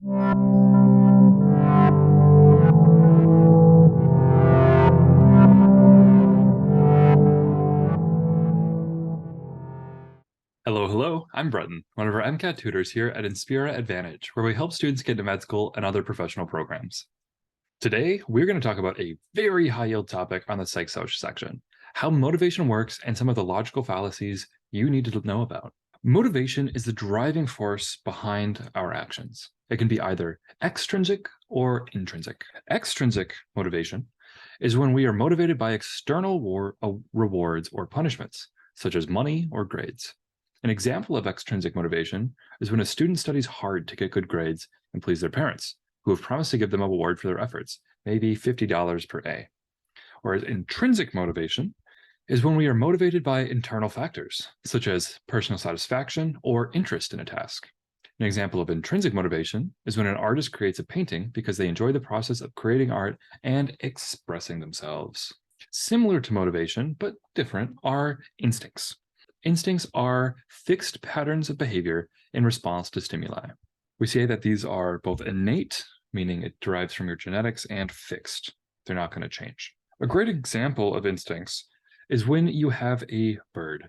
Hello, I'm Breton, one of our MCAT tutors here at Inspira Advantage, where we help students get into med school and other professional programs. Today, we're going to talk about a very high-yield topic on the Psych section, how motivation works and some of the logical fallacies you need to know about. Motivation is the driving force behind our actions. It can be either extrinsic or intrinsic. Extrinsic motivation is when we are motivated by external rewards or punishments, such as money or grades. An example of extrinsic motivation is when a student studies hard to get good grades and please their parents, who have promised to give them a reward for their efforts, maybe $50 per A. Whereas intrinsic motivation is when we are motivated by internal factors, such as personal satisfaction or interest in a task. An example of intrinsic motivation is when an artist creates a painting because they enjoy the process of creating art and expressing themselves. Similar to motivation, but different, are instincts. Instincts are fixed patterns of behavior in response to stimuli. We say that these are both innate, meaning it derives from your genetics, and fixed. They're not going to change. A great example of instincts is when you have a bird.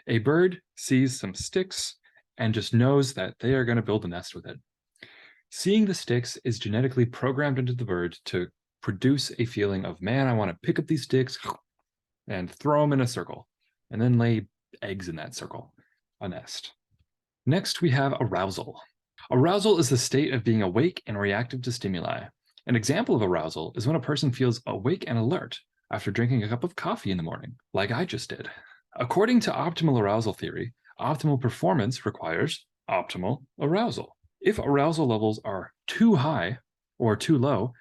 A bird sees some sticks and just knows that they are going to build a nest with it. Seeing the sticks is genetically programmed into the bird to produce a feeling of, man, I want to pick up these sticks and throw them in a circle, and then lay eggs in that circle, a nest. Next, we have arousal. Arousal is the state of being awake and reactive to stimuli. An example of arousal is when a person feels awake and alert after drinking a cup of coffee in the morning, like I just did. According to optimal arousal theory, optimal performance requires optimal arousal. If arousal levels are too high or too low,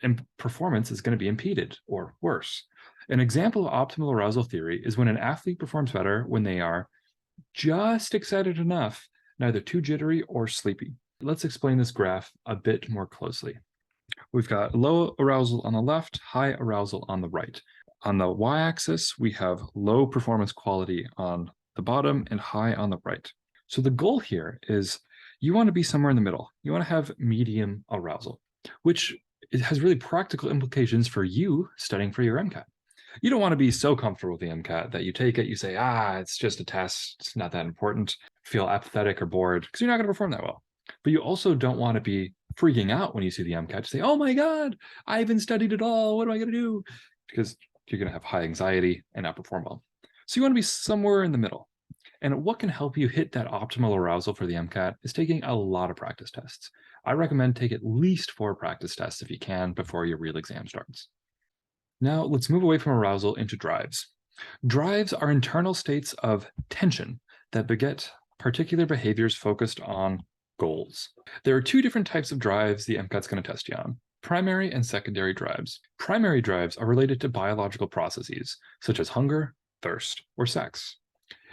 and performance is going to be impeded or worse. An example of optimal arousal theory is when an athlete performs better when they are just excited enough, neither too jittery or sleepy. Let's explain this graph a bit more closely. We've got low arousal on the left, high arousal on the right. On the y-axis, we have low performance quality on the bottom and high on the right. So the goal here is you want to be somewhere in the middle. You want to have medium arousal, which it has really practical implications for you studying for your MCAT. You don't want to be so comfortable with the MCAT that you take it, you say, it's just a test, it's not that important, feel apathetic or bored, because you're not going to perform that well. But you also don't want to be freaking out when you see the MCAT to say, oh my God, I haven't studied at all, what am I going to do? Because you're going to have high anxiety and not perform well. So you want to be somewhere in the middle. And what can help you hit that optimal arousal for the MCAT is taking a lot of practice tests. I recommend take at least 4 practice tests if you can before your real exam starts. Now let's move away from arousal into drives. Drives are internal states of tension that beget particular behaviors focused on goals. There are 2 different types of drives the MCAT's going to test you on: primary and secondary drives. Primary drives are related to biological processes, such as hunger, thirst, or sex.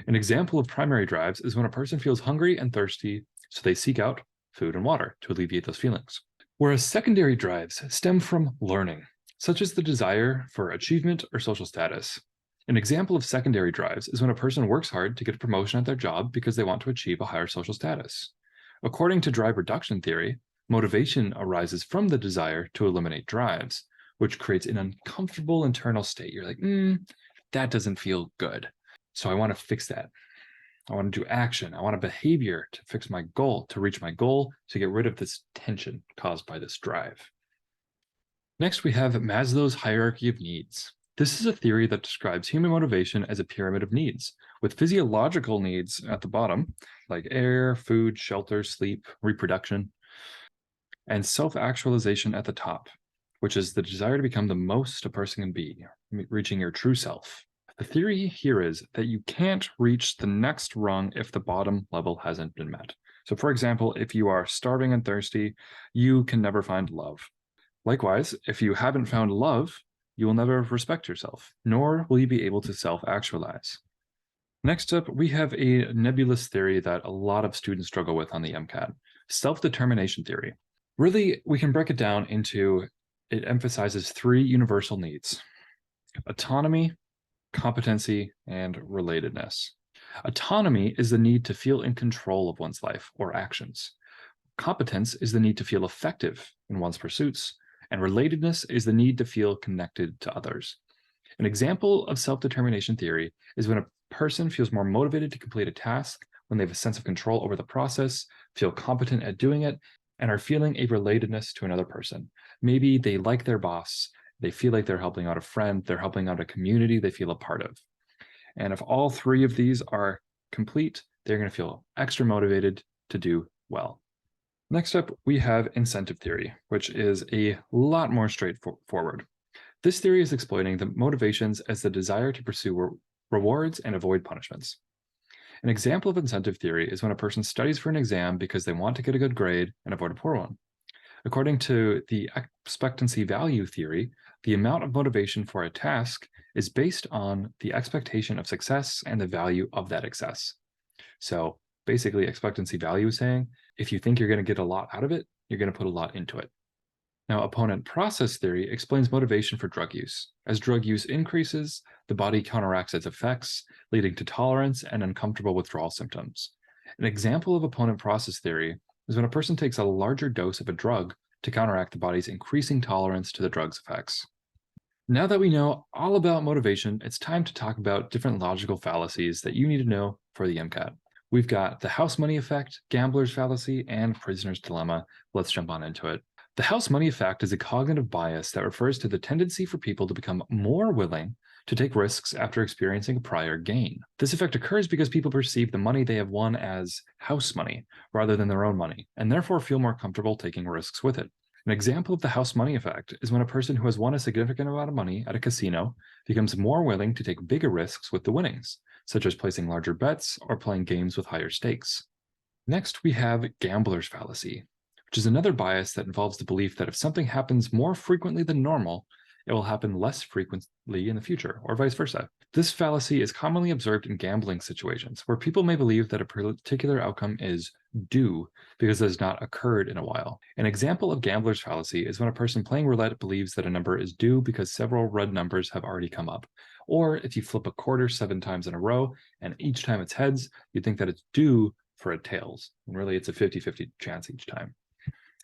An example of primary drives is when a person feels hungry and thirsty, so they seek out food and water to alleviate those feelings. Whereas secondary drives stem from learning, such as the desire for achievement or social status. An example of secondary drives is when a person works hard to get a promotion at their job because they want to achieve a higher social status. According to drive reduction theory, motivation arises from the desire to eliminate drives, which creates an uncomfortable internal state. You're like, that doesn't feel good. So I want to fix that. I want to do action. I want a behavior to fix my goal, to reach my goal, to get rid of this tension caused by this drive. Next, we have Maslow's hierarchy of needs. This is a theory that describes human motivation as a pyramid of needs, with physiological needs at the bottom, like air, food, shelter, sleep, reproduction, and self-actualization at the top, which is the desire to become the most a person can be, reaching your true self. The theory here is that you can't reach the next rung if the bottom level hasn't been met. So for example, if you are starving and thirsty, you can never find love. Likewise, if you haven't found love, you will never respect yourself, nor will you be able to self-actualize. Next up, we have a nebulous theory that a lot of students struggle with on the MCAT, self-determination theory. Really, we can break it down into, it emphasizes 3 universal needs: autonomy, competency, and relatedness. Autonomy is the need to feel in control of one's life or actions. Competence is the need to feel effective in one's pursuits, and relatedness is the need to feel connected to others. An example of self-determination theory is when a person feels more motivated to complete a task when they have a sense of control over the process, feel competent at doing it, and are feeling a relatedness to another person. Maybe they like their boss, they feel like they're helping out a friend, they're helping out a community they feel a part of. And if all three of these are complete, they're going to feel extra motivated to do well. Next up, we have incentive theory, which is a lot more straightforward. This theory is exploiting the motivations as the desire to pursue rewards and avoid punishments. An example of incentive theory is when a person studies for an exam because they want to get a good grade and avoid a poor one. According to the expectancy value theory, the amount of motivation for a task is based on the expectation of success and the value of that success. So basically, expectancy value is saying, if you think you're going to get a lot out of it, you're going to put a lot into it. Now, opponent process theory explains motivation for drug use. As drug use increases, the body counteracts its effects, leading to tolerance and uncomfortable withdrawal symptoms. An example of opponent process theory is when a person takes a larger dose of a drug to counteract the body's increasing tolerance to the drug's effects. Now that we know all about motivation, it's time to talk about different logical fallacies that you need to know for the MCAT. We've got the house money effect, gambler's fallacy, and prisoner's dilemma. Let's jump on into it. The house money effect is a cognitive bias that refers to the tendency for people to become more willing to take risks after experiencing a prior gain. This effect occurs because people perceive the money they have won as house money rather than their own money, and therefore feel more comfortable taking risks with it. An example of the house money effect is when a person who has won a significant amount of money at a casino becomes more willing to take bigger risks with the winnings, such as placing larger bets or playing games with higher stakes. Next, we have gambler's fallacy, which is another bias that involves the belief that if something happens more frequently than normal, it will happen less frequently in the future, or vice versa. This fallacy is commonly observed in gambling situations, where people may believe that a particular outcome is due because it has not occurred in a while. An example of gambler's fallacy is when a person playing roulette believes that a number is due because several red numbers have already come up. Or if you flip a quarter 7 times in a row, and each time it's heads, you think that it's due for a tails. And really, it's a 50-50 chance each time.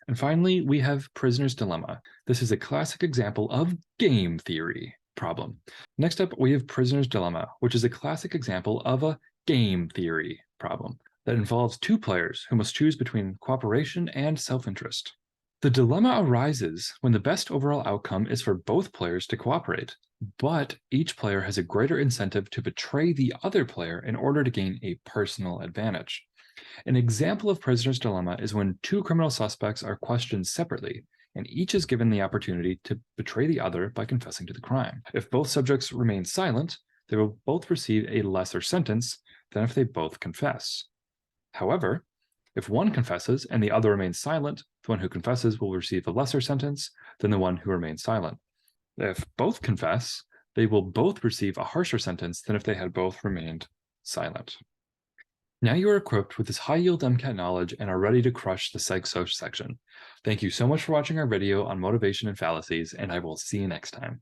And finally, we have prisoner's dilemma. This is a classic example of game theory problem. Next up, we have prisoner's dilemma, which is a classic example of a game theory problem that involves two players who must choose between cooperation and self-interest. The dilemma arises when the best overall outcome is for both players to cooperate, but each player has a greater incentive to betray the other player in order to gain a personal advantage. An example of prisoner's dilemma is when two criminal suspects are questioned separately, and each is given the opportunity to betray the other by confessing to the crime. If both subjects remain silent, they will both receive a lesser sentence than if they both confess. However, if one confesses and the other remains silent, the one who confesses will receive a lesser sentence than the one who remains silent. If both confess, they will both receive a harsher sentence than if they had both remained silent. Now you are equipped with this high-yield MCAT knowledge and are ready to crush the Psych-Soc section. Thank you so much for watching our video on motivation and fallacies, and I will see you next time.